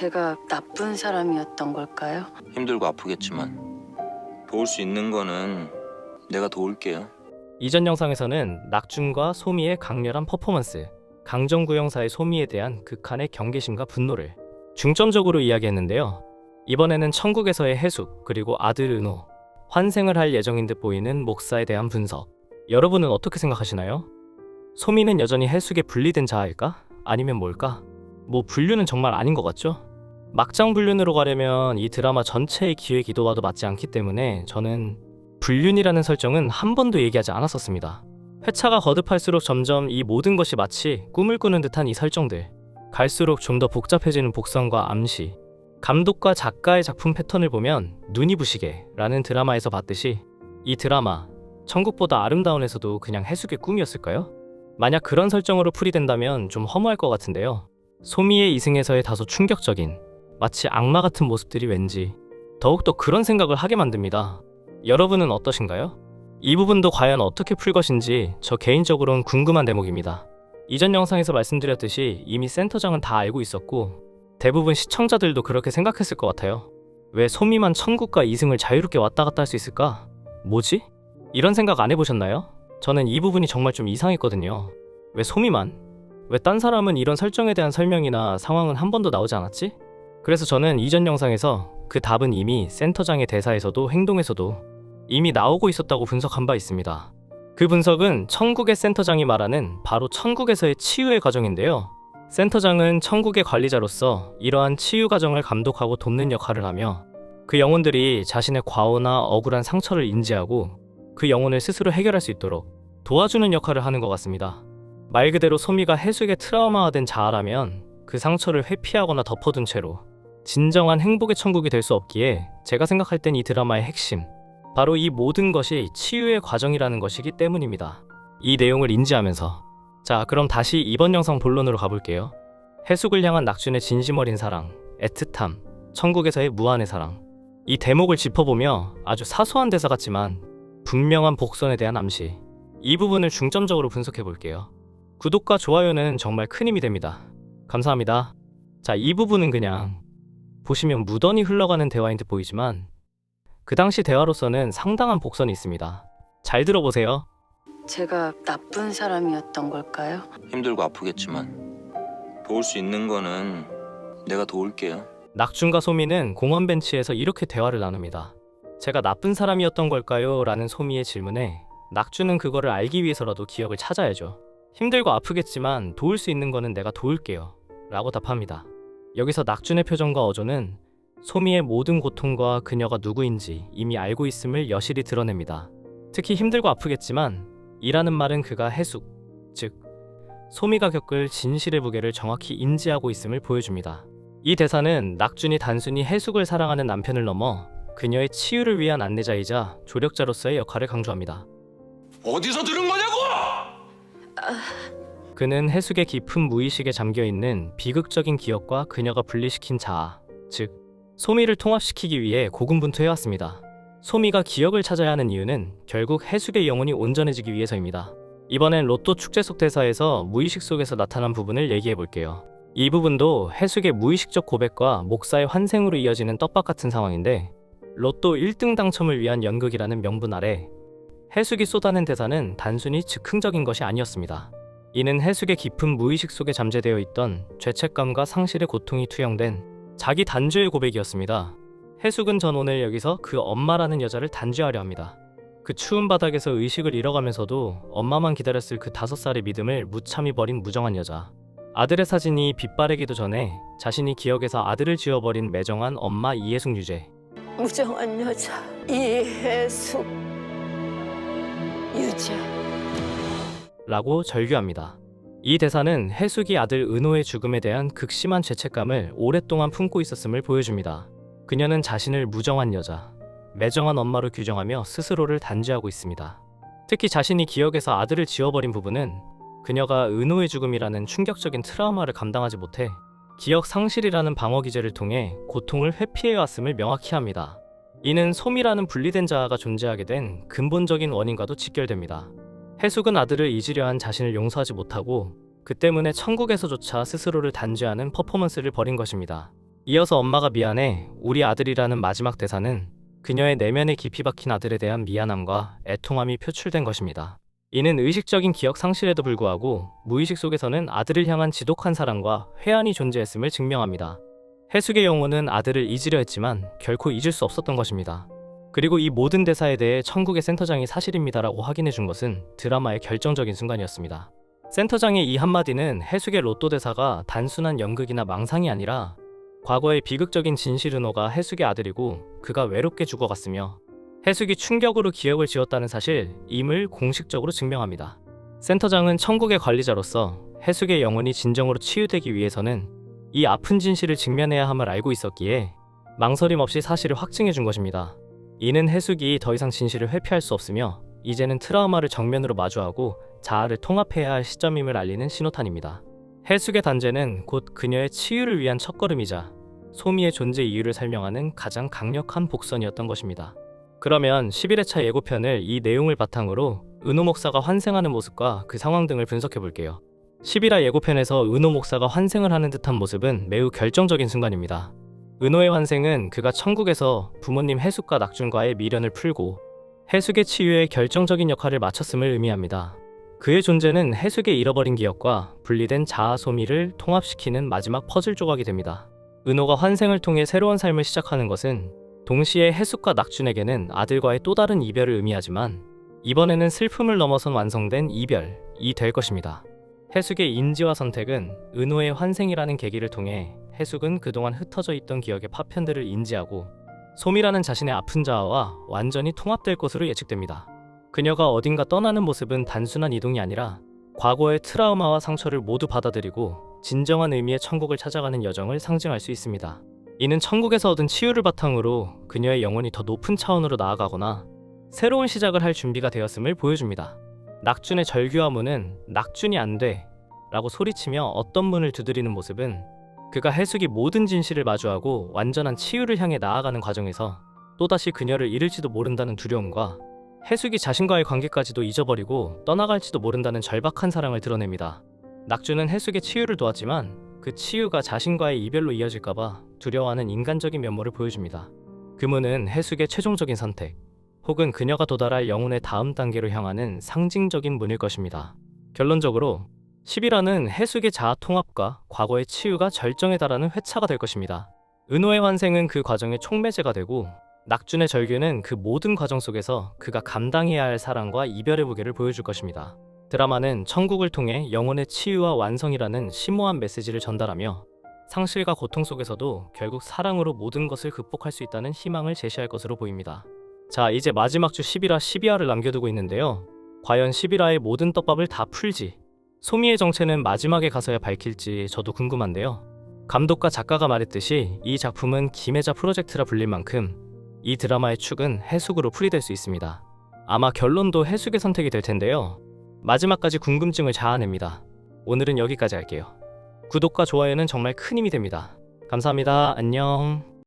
제가 나쁜 사람이었던 걸까요? 힘들고 아프겠지만 도울 수 있는 거는 내가 도울게요. 이전 영상에서는 낙준과 소미의 강렬한 퍼포먼스, 강정구형사의 소미에 대한 극한의 경계심과 분노를 중점적으로 이야기했는데요. 이번에는 천국에서의 해숙, 그리고 아들 은호, 환생을 할 예정인 듯 보이는 목사에 대한 분석. 여러분은 어떻게 생각하시나요? 소미는 여전히 해숙에 분리된 자아일까? 아니면 뭘까? 뭐 분류는 정말 아닌 것 같죠? 막장 불륜으로 가려면 이 드라마 전체의 기획 의도와도 맞지 않기 때문에 저는 불륜이라는 설정은 한 번도 얘기하지 않았었습니다. 회차가 거듭할수록 점점 이 모든 것이 마치 꿈을 꾸는 듯한 이 설정들, 갈수록 좀 더 복잡해지는 복선과 암시, 감독과 작가의 작품 패턴을 보면 눈이 부시게 라는 드라마에서 봤듯이 이 드라마 천국보다 아름다운에서도 그냥 해숙의 꿈이었을까요? 만약 그런 설정으로 풀이된다면 좀 허무할 것 같은데요. 소미의 이승에서의 다소 충격적인, 마치 악마 같은 모습들이 왠지 더욱더 그런 생각을 하게 만듭니다. 여러분은 어떠신가요? 이 부분도 과연 어떻게 풀 것인지 저 개인적으로는 궁금한 대목입니다. 이전 영상에서 말씀드렸듯이 이미 센터장은 다 알고 있었고 대부분 시청자들도 그렇게 생각했을 것 같아요. 왜 소미만 천국과 이승을 자유롭게 왔다 갔다 할 수 있을까? 뭐지? 이런 생각 안 해보셨나요? 저는 이 부분이 정말 좀 이상했거든요. 왜 소미만? 왜 딴 사람은 이런 설정에 대한 설명이나 상황은 한 번도 나오지 않았지? 그래서 저는 이전 영상에서 그 답은 이미 센터장의 대사에서도 행동에서도 이미 나오고 있었다고 분석한 바 있습니다. 그 분석은 천국의 센터장이 말하는 바로 천국에서의 치유의 과정인데요. 센터장은 천국의 관리자로서 이러한 치유 과정을 감독하고 돕는 역할을 하며 그 영혼들이 자신의 과오나 억울한 상처를 인지하고 그 영혼을 스스로 해결할 수 있도록 도와주는 역할을 하는 것 같습니다. 말 그대로 소미가 해숙의 트라우마화된 자아라면 그 상처를 회피하거나 덮어둔 채로 진정한 행복의 천국이 될 수 없기에 제가 생각할 땐 이 드라마의 핵심, 바로 이 모든 것이 치유의 과정이라는 것이기 때문입니다. 이 내용을 인지하면서 자, 그럼 다시 이번 영상 본론으로 가볼게요. 해숙을 향한 낙준의 진심 어린 사랑, 애틋함, 천국에서의 무한의 사랑. 이 대목을 짚어보며 아주 사소한 대사 같지만 분명한 복선에 대한 암시, 이 부분을 중점적으로 분석해볼게요. 구독과 좋아요는 정말 큰 힘이 됩니다. 감사합니다. 자, 이 부분은 그냥 보시면 무던히 흘러가는 대화인 듯 보이지만 그 당시 대화로서는 상당한 복선이 있습니다. 잘 들어보세요. 제가 나쁜 사람이었던 걸까요? 힘들고 아프겠지만 도울 수 있는 거는 내가 도울게요. 낙준과 소미는 공원 벤치에서 이렇게 대화를 나눕니다. 제가 나쁜 사람이었던 걸까요? 라는 소미의 질문에 낙준은 그거를 알기 위해서라도 기억을 찾아야죠. 힘들고 아프겠지만 도울 수 있는 거는 내가 도울게요 라고 답합니다. 여기서 낙준의 표정과 어조는 소미의 모든 고통과 그녀가 누구인지 이미 알고 있음을 여실히 드러냅니다. 특히 힘들고 아프겠지만 이라는 말은 그가 해숙, 즉 소미가 겪을 진실의 무게를 정확히 인지하고 있음을 보여줍니다. 이 대사는 낙준이 단순히 해숙을 사랑하는 남편을 넘어 그녀의 치유를 위한 안내자이자 조력자로서의 역할을 강조합니다. 어디서 들은 거냐고! 그는 해숙의 깊은 무의식에 잠겨있는 비극적인 기억과 그녀가 분리시킨 자아, 즉 소미를 통합시키기 위해 고군분투해왔습니다. 소미가 기억을 찾아야 하는 이유는 결국 해숙의 영혼이 온전해지기 위해서입니다. 이번엔 로또 축제 속 대사에서 무의식 속에서 나타난 부분을 얘기해볼게요. 이 부분도 해숙의 무의식적 고백과 목사의 환생으로 이어지는 떡밥 같은 상황인데 로또 1등 당첨을 위한 연극이라는 명분 아래 해숙이 쏟아낸 대사는 단순히 즉흥적인 것이 아니었습니다. 이는 해숙의 깊은 무의식 속에 잠재되어 있던 죄책감과 상실의 고통이 투영된 자기 단죄의 고백이었습니다. 해숙은 전 오늘 여기서 그 엄마라는 여자를 단죄하려 합니다. 그 추운 바닥에서 의식을 잃어가면서도 엄마만 기다렸을 그 5살의 믿음을 무참히 버린 무정한 여자. 아들의 사진이 빛바래기도 전에 자신이 기억에서 아들을 지워버린 매정한 엄마 이해숙 유죄. 무정한 여자 이해숙 유죄 라고 절규합니다. 이 대사는 해숙이 아들 은호의 죽음에 대한 극심한 죄책감을 오랫동안 품고 있었음을 보여줍니다. 그녀는 자신을 무정한 여자, 매정한 엄마로 규정하며 스스로를 단죄하고 있습니다. 특히 자신이 기억에서 아들을 지워버린 부분은 그녀가 은호의 죽음이라는 충격적인 트라우마를 감당하지 못해 기억 상실이라는 방어 기제를 통해 고통을 회피해왔음을 명확히 합니다. 이는 소미라는 분리된 자아가 존재하게 된 근본적인 원인과도 직결됩니다. 해숙은 아들을 잊으려 한 자신을 용서하지 못하고 그 때문에 천국에서조차 스스로를 단죄하는 퍼포먼스를 벌인 것입니다. 이어서 엄마가 미안해, 우리 아들이라는 마지막 대사는 그녀의 내면에 깊이 박힌 아들에 대한 미안함과 애통함이 표출된 것입니다. 이는 의식적인 기억 상실에도 불구하고 무의식 속에서는 아들을 향한 지독한 사랑과 회한이 존재했음을 증명합니다. 해숙의 영혼은 아들을 잊으려 했지만 결코 잊을 수 없었던 것입니다. 그리고 이 모든 대사에 대해 천국의 센터장이 사실입니다라고 확인해 준 것은 드라마의 결정적인 순간이었습니다. 센터장의 이 한마디는 해숙의 로또 대사가 단순한 연극이나 망상이 아니라 과거의 비극적인 진실 은호가 해숙의 아들이고 그가 외롭게 죽어갔으며 해숙이 충격으로 기억을 지웠다는 사실임을 공식적으로 증명합니다. 센터장은 천국의 관리자로서 해숙의 영혼이 진정으로 치유되기 위해서는 이 아픈 진실을 직면해야 함을 알고 있었기에 망설임 없이 사실을 확증해 준 것입니다. 이는 해숙이 더 이상 진실을 회피할 수 없으며 이제는 트라우마를 정면으로 마주하고 자아를 통합해야 할 시점임을 알리는 신호탄입니다. 해숙의 단죄는 곧 그녀의 치유를 위한 첫걸음이자 소미의 존재 이유를 설명하는 가장 강력한 복선이었던 것입니다. 그러면 11회차 예고편을 이 내용을 바탕으로 은호 목사가 환생하는 모습과 그 상황 등을 분석해 볼게요. 11화 예고편에서 은호 목사가 환생을 하는 듯한 모습은 매우 결정적인 순간입니다. 은호의 환생은 그가 천국에서 부모님 해숙과 낙준과의 미련을 풀고 해숙의 치유에 결정적인 역할을 마쳤음을 의미합니다. 그의 존재는 해숙의 잃어버린 기억과 분리된 자아 소미를 통합시키는 마지막 퍼즐 조각이 됩니다. 은호가 환생을 통해 새로운 삶을 시작하는 것은 동시에 해숙과 낙준에게는 아들과의 또 다른 이별을 의미하지만 이번에는 슬픔을 넘어선 완성된 이별이 될 것입니다. 해숙의 인지와 선택은 은호의 환생이라는 계기를 통해 해숙은 그동안 흩어져 있던 기억의 파편들을 인지하고 소미라는 자신의 아픈 자아와 완전히 통합될 것으로 예측됩니다. 그녀가 어딘가 떠나는 모습은 단순한 이동이 아니라 과거의 트라우마와 상처를 모두 받아들이고 진정한 의미의 천국을 찾아가는 여정을 상징할 수 있습니다. 이는 천국에서 얻은 치유를 바탕으로 그녀의 영혼이 더 높은 차원으로 나아가거나 새로운 시작을 할 준비가 되었음을 보여줍니다. 낙준의 절규와 문은 낙준이 안 돼 라고 소리치며 어떤 문을 두드리는 모습은 그가 해숙이 모든 진실을 마주하고 완전한 치유를 향해 나아가는 과정에서 또다시 그녀를 잃을지도 모른다는 두려움과 해숙이 자신과의 관계까지도 잊어버리고 떠나갈지도 모른다는 절박한 사랑을 드러냅니다. 낙준은 해숙의 치유를 도왔지만 그 치유가 자신과의 이별로 이어질까봐 두려워하는 인간적인 면모를 보여줍니다. 그 문은 해숙의 최종적인 선택 혹은 그녀가 도달할 영혼의 다음 단계로 향하는 상징적인 문일 것입니다. 결론적으로 11화는 해숙의 자아 통합과 과거의 치유가 절정에 달하는 회차가 될 것입니다. 은호의 환생은 그 과정의 촉매제가 되고 낙준의 절규는 그 모든 과정 속에서 그가 감당해야 할 사랑과 이별의 무게를 보여줄 것입니다. 드라마는 천국을 통해 영혼의 치유와 완성이라는 심오한 메시지를 전달하며 상실과 고통 속에서도 결국 사랑으로 모든 것을 극복할 수 있다는 희망을 제시할 것으로 보입니다. 자, 이제 마지막 주 11화, 12화를 남겨두고 있는데요. 과연 11화의 모든 떡밥을 다 풀지 소미의 정체는 마지막에 가서야 밝힐지 저도 궁금한데요. 감독과 작가가 말했듯이 이 작품은 김혜자 프로젝트라 불릴 만큼 이 드라마의 축은 해숙으로 풀이될 수 있습니다. 아마 결론도 해숙의 선택이 될 텐데요. 마지막까지 궁금증을 자아냅니다. 오늘은 여기까지 할게요. 구독과 좋아요는 정말 큰 힘이 됩니다. 감사합니다. 안녕.